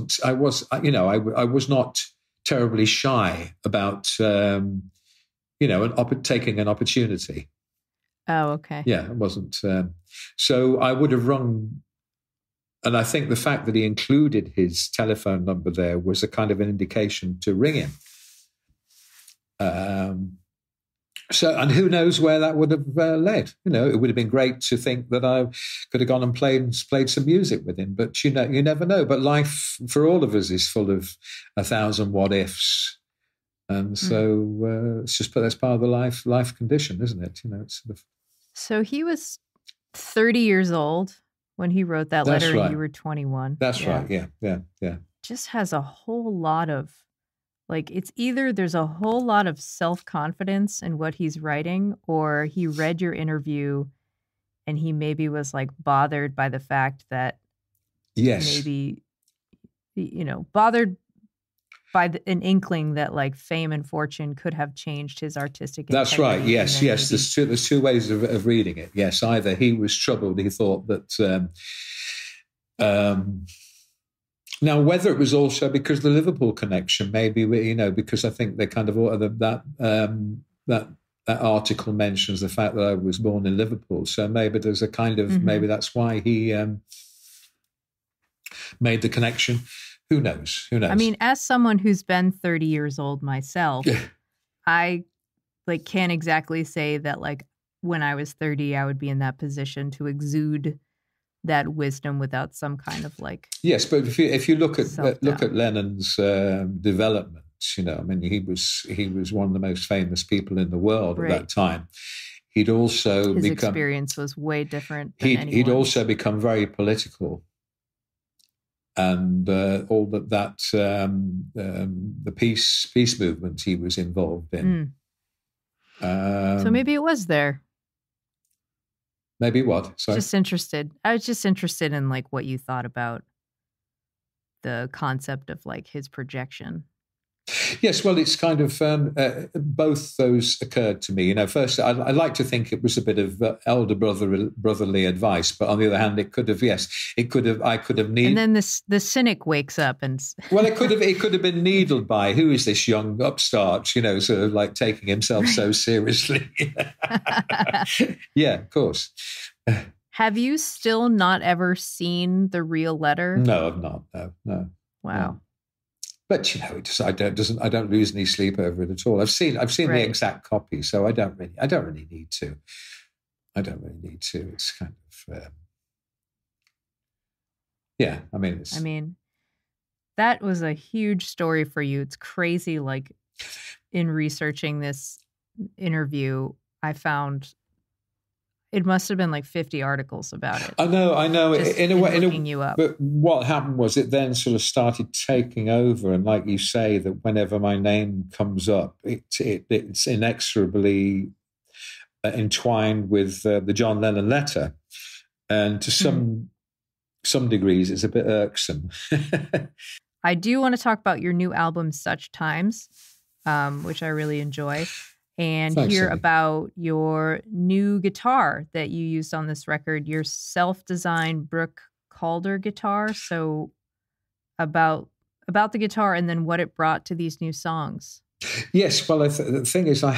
[SPEAKER 3] not terribly shy about, taking an opportunity.
[SPEAKER 1] Oh, okay.
[SPEAKER 3] Yeah, it wasn't. So I would have rung, and I think the fact that he included his telephone number there was a kind of an indication to ring him. And who knows where that would have led? It would have been great to think that I could have gone and played some music with him, but you never know. But life for all of us is full of 1,000 what ifs, and so that's part of the life condition, isn't it? It's sort of.
[SPEAKER 1] So he was 30 years old when he wrote that letter,
[SPEAKER 3] right.
[SPEAKER 1] And you were 21.
[SPEAKER 3] That's right. Yeah.
[SPEAKER 1] Just has a whole lot of. Like, it's either there's a whole lot of self-confidence in what he's writing, or he read your interview and he maybe was like bothered by the fact that maybe, bothered by an inkling that like fame and fortune could have changed his artistic integrity.
[SPEAKER 3] That's right. Yes. There's two ways of reading it. Yes. Either he was troubled. He thought that, now, whether it was also because the Liverpool connection, maybe, because I think they kind of that article mentions the fact that I was born in Liverpool. So maybe there's a kind of, maybe that's why he made the connection. Who knows? I
[SPEAKER 1] mean, as someone who's been 30 years old myself, I can't exactly say that like when I was 30, I would be in that position to exude that wisdom without some kind of like.
[SPEAKER 3] Yes, but if you look at Lennon's development, I mean, he was one of the most famous people in the world at that time. He'd also
[SPEAKER 1] his experience was way different than
[SPEAKER 3] he'd also become very political, and all that the peace movement he was involved in.
[SPEAKER 1] So maybe it was there.
[SPEAKER 3] Maybe what? Sorry?
[SPEAKER 1] Just interested. I was just interested in like what you thought about the concept of like his projection.
[SPEAKER 3] Yes, well, it's kind of both those occurred to me. First, I like to think it was a bit of elder brotherly advice, but on the other hand, I could have needed.
[SPEAKER 1] And then the cynic wakes up and.
[SPEAKER 3] Well, it could have been needled by who is this young upstart? Sort of like taking himself so seriously. Yeah, of course.
[SPEAKER 1] Have you still not ever seen the real letter?
[SPEAKER 3] No, I've not. No.
[SPEAKER 1] Wow.
[SPEAKER 3] No. But I don't lose any sleep over it at all. I've seen the exact copy, so I don't really need to. It's kind of yeah. I mean,
[SPEAKER 1] that was a huge story for you. It's crazy. Like in researching this interview, I found. It must have been like 50 articles about it.
[SPEAKER 3] I know.
[SPEAKER 1] Just in a way, looking you up.
[SPEAKER 3] But what happened was it then sort of started taking over, and like you say, that whenever my name comes up, it's inexorably entwined with the John Lennon letter, and to some degrees, it's a bit irksome.
[SPEAKER 1] I do want to talk about your new album, Such Times, which I really enjoy. And
[SPEAKER 3] Thanks,
[SPEAKER 1] hear
[SPEAKER 3] Cindy.
[SPEAKER 1] about your new guitar that you used on this record, your self-designed Brooke Calder guitar. So about the guitar and then what it brought to these new songs.
[SPEAKER 3] Yes, well, the thing is, I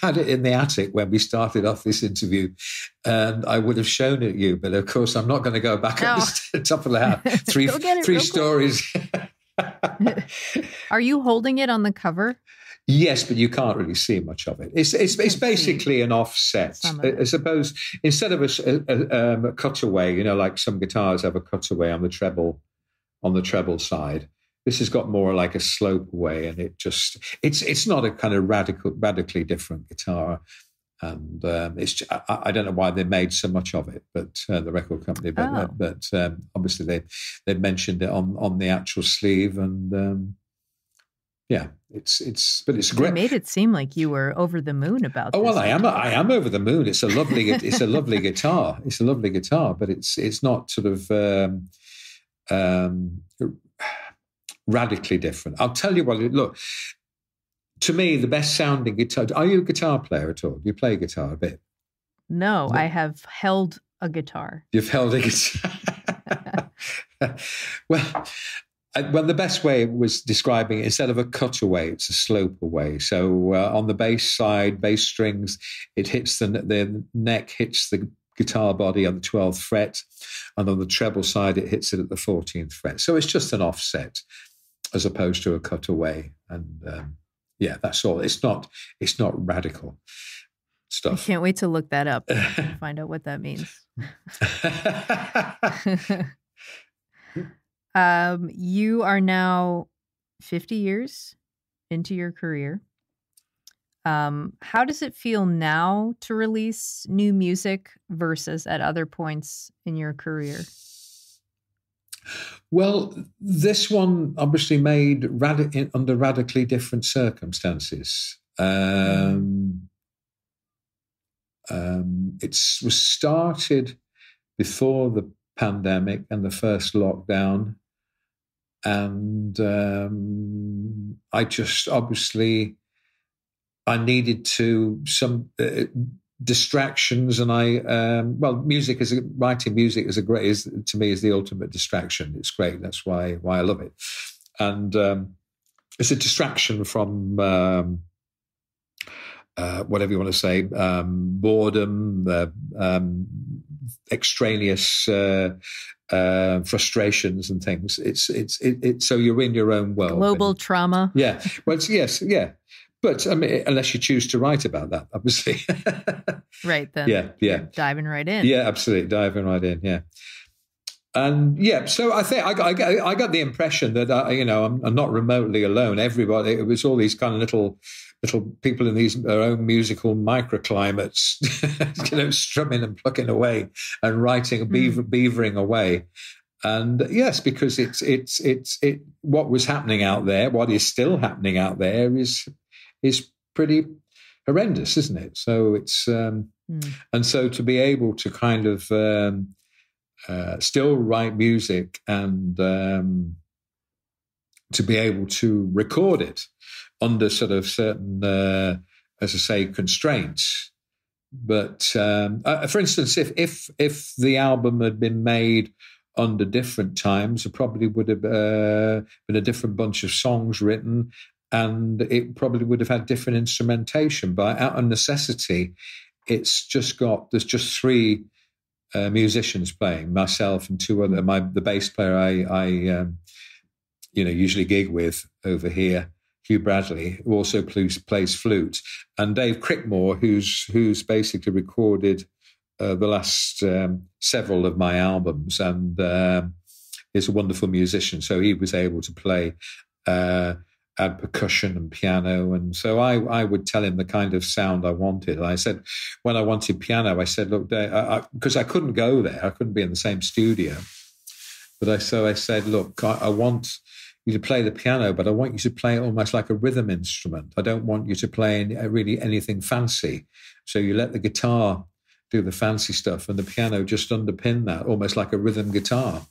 [SPEAKER 3] had it in the attic when we started off this interview, and I would have shown it you, but of course, I'm not going to go back up the top of the house. Three stories. Are
[SPEAKER 1] you holding it on the cover?
[SPEAKER 3] Yes, but you can't really see much of it. It's basically an offset. I suppose instead of a cutaway, like some guitars have a cutaway on the treble side. This has got more like a slope away, and it's not a kind of radically different guitar. And I don't know why they made so much of it, but the record company, but obviously they mentioned it on the actual sleeve, and but it's great.
[SPEAKER 1] You made it seem like you were over the moon about this.
[SPEAKER 3] Oh, well, I am over the moon. It's a lovely guitar. It's a lovely guitar, but it's not sort of radically different. I'll tell you what, look, to me, the best sounding guitar. Are you a guitar player at all? Do you play guitar a bit?
[SPEAKER 1] No, I have held a guitar.
[SPEAKER 3] You've held a guitar. Well, the best way was describing it, instead of a cutaway, it's a slope away. So on the bass side, bass strings, it hits the neck hits the guitar body on the 12th fret, and on the treble side, it hits it at the 14th fret. So it's just an offset as opposed to a cutaway. And that's all. It's not radical stuff.
[SPEAKER 1] I can't wait to look that up and find out what that means. You are now 50 years into your career. How does it feel now to release new music versus at other points in your career?
[SPEAKER 3] Well, this one obviously made under radically different circumstances. It was started before the pandemic and the first lockdown, and I just obviously I needed some distractions, and writing music is to me is the ultimate distraction. It's great. That's why I love it, and it's a distraction from whatever you want to say, boredom, extraneous frustrations and things. It's so you're in your own world.
[SPEAKER 1] Global trauma.
[SPEAKER 3] Yeah. Well, yes. Yeah. But I mean, unless you choose to write about that, obviously.
[SPEAKER 1] Right. Then.
[SPEAKER 3] Yeah.
[SPEAKER 1] Diving right in.
[SPEAKER 3] Yeah, absolutely. Diving right in. Yeah. And so I think I got the impression that I'm not remotely alone. Everybody, it was all these kind of little people in their own musical microclimates, strumming and plucking away and writing, beavering away. And yes, because it's what was happening out there, what is still happening out there is pretty horrendous, isn't it? So it's and so to be able to kind of still write music and to be able to record it under sort of certain, as I say, constraints. But for instance, if the album had been made under different times, it probably would have been a different bunch of songs written, and it probably would have had different instrumentation. But out of necessity, there's just three musicians playing, myself and two other. The bass player I usually gig with over here, Hugh Bradley, who also plays flute, and Dave Crickmore, who's basically recorded the last several of my albums, and is a wonderful musician. So he was able to play, add percussion and piano, and so I would tell him the kind of sound I wanted. And I said, when I wanted piano, I said, look, Dave, because I couldn't go there, I couldn't be in the same studio. But I said, look, I want you to play the piano, but I want you to play it almost like a rhythm instrument. I don't want you to play really anything fancy. So you let the guitar do the fancy stuff and the piano just underpin that, almost like a rhythm guitar,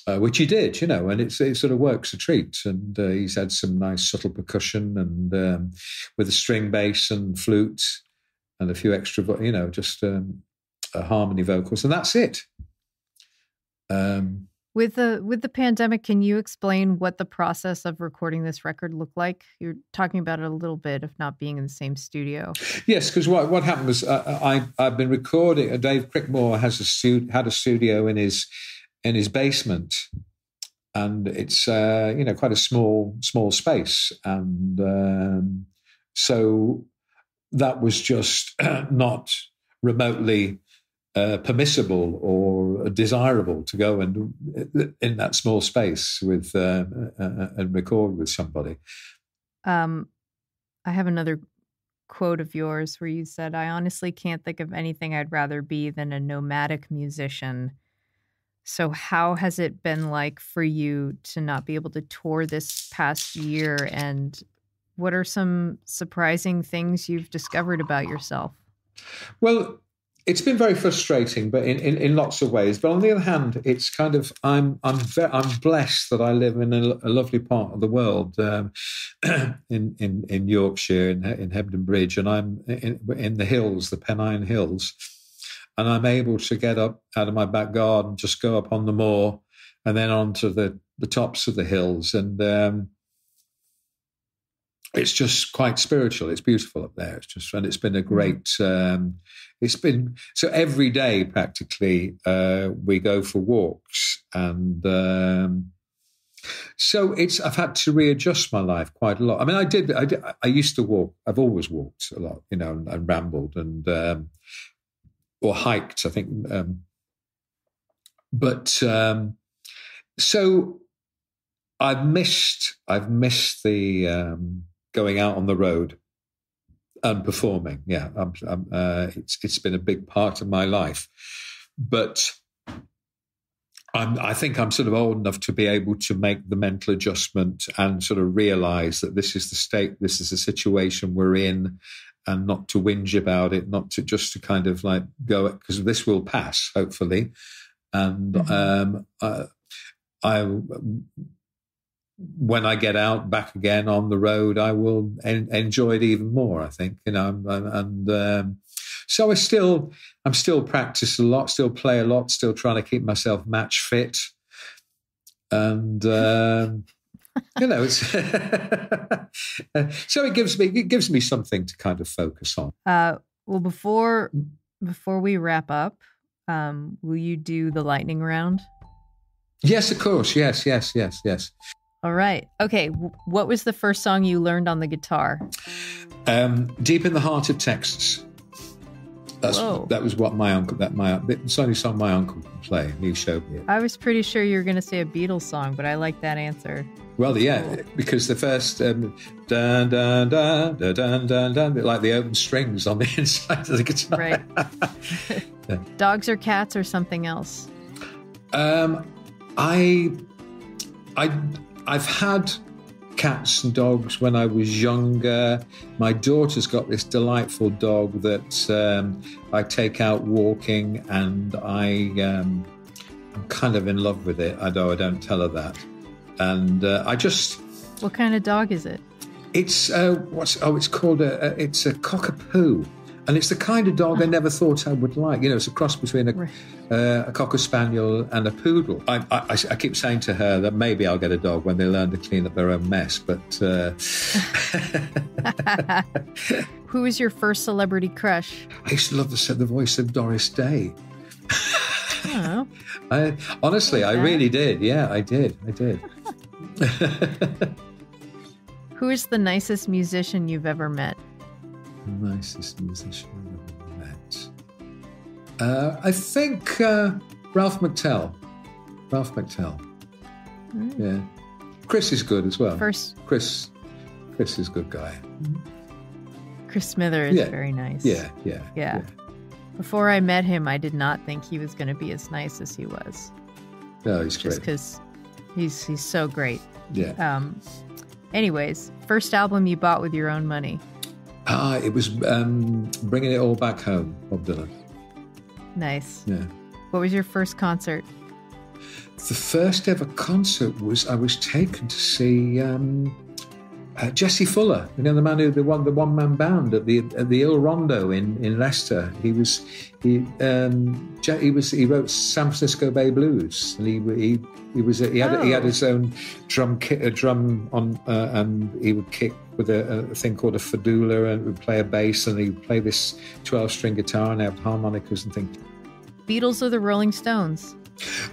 [SPEAKER 3] which he did, and it sort of works a treat. And he's had some nice subtle percussion and with a string bass and flute and a few extra, just harmony vocals, and that's it.
[SPEAKER 1] With the pandemic, can you explain what the process of recording this record looked like? You're talking about it a little bit of not being in the same studio. Yes,
[SPEAKER 3] because what happened was I've been recording. Dave Crickmore had a studio in his basement, and it's quite a small space, and so that was just not remotely permissible or desirable to go and in that small space with and record with somebody.
[SPEAKER 1] I have another quote of yours where you said, "I honestly can't think of anything I'd rather be than a nomadic musician." So how has it been like for you to not be able to tour this past year? And what are some surprising things you've discovered about yourself?
[SPEAKER 3] Well, it's been very frustrating, but in lots of ways. But on the other hand, it's kind of I'm blessed that I live in a lovely part of the world, in Yorkshire, in Hebden Bridge, and I'm in the hills, the Pennine Hills, and I'm able to get up out of my back garden, just go up on the moor, and then onto the tops of the hills, and it's just quite spiritual. It's beautiful up there. And it's been a great. It's been so every day practically. We go for walks, and so I've had to readjust my life quite a lot. I mean, I used to walk. I've always walked a lot, and rambled and or hiked. I think, but so I've missed the going out on the road and performing. Yeah, it's been a big part of my life, but I think I'm sort of old enough to be able to make the mental adjustment and sort of realize that this is the state, this is the situation we're in, and not to whinge about it, not to just to kind of like go, because this will pass, hopefully. And when I get out back again on the road, I will enjoy it even more, I think, so I'm still practice a lot, still play a lot, still trying to keep myself match fit. And, it's, so it gives me something to kind of focus on.
[SPEAKER 1] Well, before we wrap up, will you do the lightning round?
[SPEAKER 3] Yes, of course. Yes.
[SPEAKER 1] All right. Okay. What was the first song you learned on the guitar?
[SPEAKER 3] Deep in the Heart of Texas. That was what my uncle. It's the only song my uncle could play. He showed me it.
[SPEAKER 1] I was pretty sure you were going to say a Beatles song, but I like that answer.
[SPEAKER 3] Well, yeah, because the first dun dun dun dun dun dun dun, like the open strings on the inside of the guitar.
[SPEAKER 1] Right.
[SPEAKER 3] Yeah.
[SPEAKER 1] Dogs or cats or something else?
[SPEAKER 3] I've had cats and dogs when I was younger. My daughter's got this delightful dog that I take out walking, and I'm kind of in love with it, although I don't tell her that. And
[SPEAKER 1] What kind of dog is it?
[SPEAKER 3] It's it's called it's a cockapoo. And it's the kind of dog I never thought I would like. It's a cross between a cocker spaniel and a poodle. I keep saying to her that maybe I'll get a dog when they learn to clean up their own mess. But
[SPEAKER 1] Who was your first celebrity crush?
[SPEAKER 3] I used to love the voice of Doris Day.
[SPEAKER 1] Oh.
[SPEAKER 3] I really did. Yeah, I did.
[SPEAKER 1] Who is the nicest musician you've ever met?
[SPEAKER 3] Nicest musician I've ever met. I think Ralph McTell. Yeah. Chris is good as well. Chris is a good guy.
[SPEAKER 1] Chris Smither is very nice.
[SPEAKER 3] Yeah.
[SPEAKER 1] Before I met him, I did not think he was going to be as nice as he was.
[SPEAKER 3] No, he's great.
[SPEAKER 1] Just because he's so great.
[SPEAKER 3] Yeah.
[SPEAKER 1] Anyways, first album you bought with your own money?
[SPEAKER 3] It was Bringing It All Back Home, Bob Dylan.
[SPEAKER 1] Nice.
[SPEAKER 3] Yeah.
[SPEAKER 1] What was your first concert?
[SPEAKER 3] The first ever concert I was taken to see Jesse Fuller, the man who the one man band at the Il Rondo in Leicester. He wrote San Francisco Bay Blues, and he had his own drum on, and he would kick with a thing called a fadula, and would play a bass, and he'd play this 12-string guitar and have harmonicas and things.
[SPEAKER 1] Beatles or the Rolling Stones?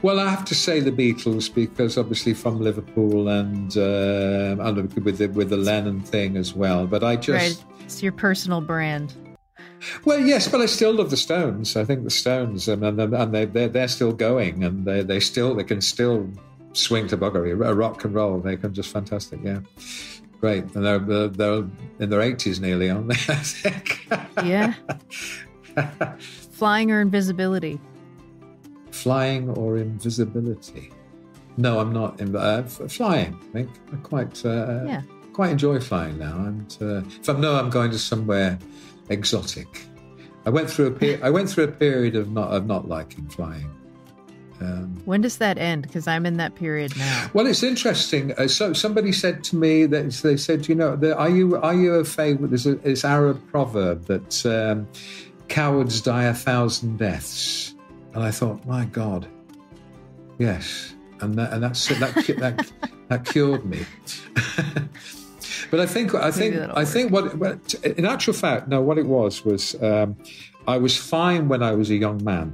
[SPEAKER 3] Well, I have to say the Beatles, because obviously from Liverpool and with the Lennon thing as well. But I just...
[SPEAKER 1] Right. It's your personal brand.
[SPEAKER 3] Well, yes, but I still love the Stones. I think the Stones, and they're still going, and they can still swing to buggery, rock and roll. They can just fantastic, yeah. Great. And they're in their 80s nearly, aren't they, I think?
[SPEAKER 1] Yeah. Flying or invisibility?
[SPEAKER 3] Flying or invisibility? No, I'm not. Flying, I think. I quite enjoy flying now. And if I know I'm going to somewhere exotic, I went through a period of not liking flying.
[SPEAKER 1] When does that end? Because I'm in that period now.
[SPEAKER 3] Well, it's interesting. So somebody said to me that they said, are you au fait with this Arab proverb that cowards die 1,000 deaths? And I thought, my God, yes, and that cured me. But I think what in actual fact, no, what it was I was fine when I was a young man.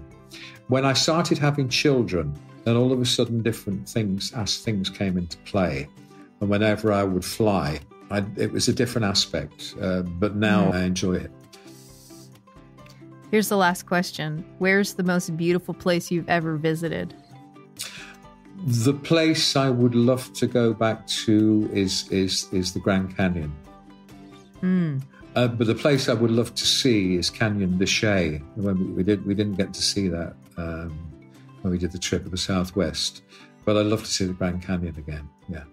[SPEAKER 3] When I started having children, then all of a sudden different things came into play. And whenever I would fly, it was a different aspect. But now I enjoy it.
[SPEAKER 1] Here's the last question. Where's the most beautiful place you've ever visited?
[SPEAKER 3] The place I would love to go back to is the Grand Canyon. But the place I would love to see is Canyon de Chelly. We didn't get to see that when we did the trip of the Southwest. But I'd love to see the Grand Canyon again. Yeah.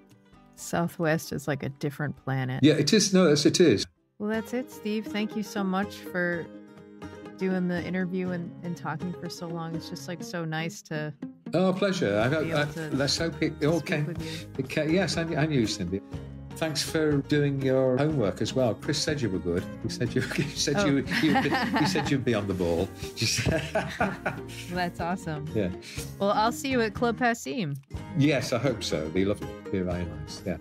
[SPEAKER 1] Southwest is like a different planet.
[SPEAKER 3] Yeah, it is. No, it is.
[SPEAKER 1] Well, that's it, Steve. Thank you so much for doing the interview and talking for so long. It's just like so nice to.
[SPEAKER 3] Oh, pleasure. Let's hope it all came. Yes, and you, Cindy. Thanks for doing your homework as well. Chris said you were good. He said you'd be on the ball.
[SPEAKER 1] That's awesome.
[SPEAKER 3] Yeah.
[SPEAKER 1] Well, I'll see you at Club Passim.
[SPEAKER 3] Yes, I hope so. Be lovely. Be very nice. Yeah.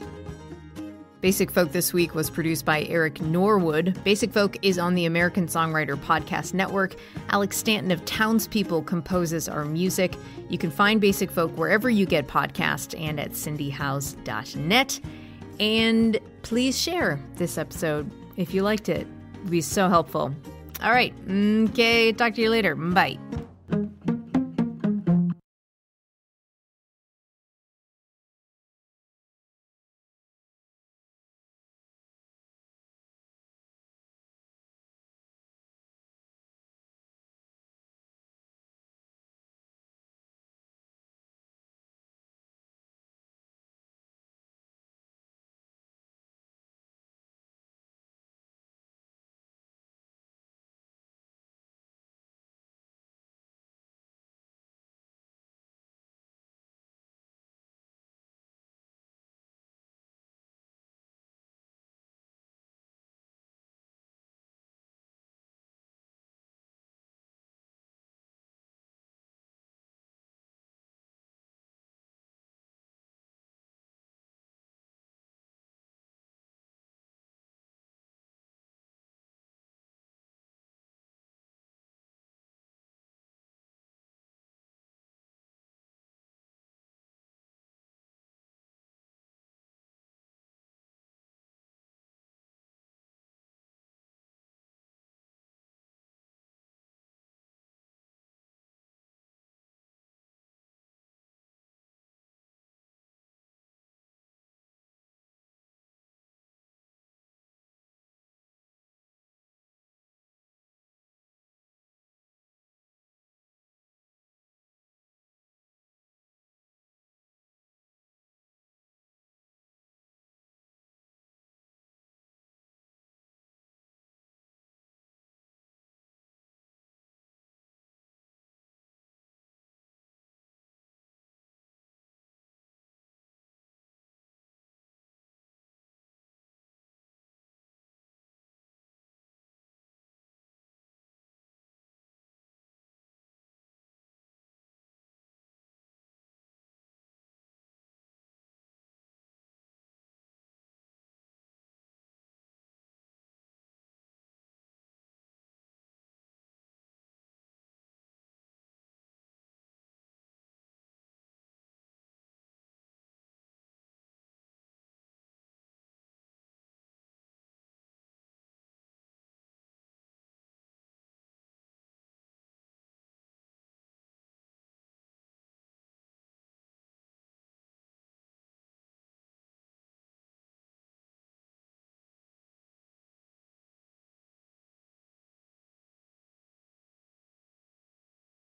[SPEAKER 1] Basic Folk this week was produced by Eric Norwood. Basic Folk is on the American Songwriter Podcast Network. Alex Stanton of Townspeople composes our music. You can find Basic Folk wherever you get podcasts and at cindyhouse.net. And please share this episode if you liked it. It would be so helpful. All right. Okay. Talk to you later. Bye.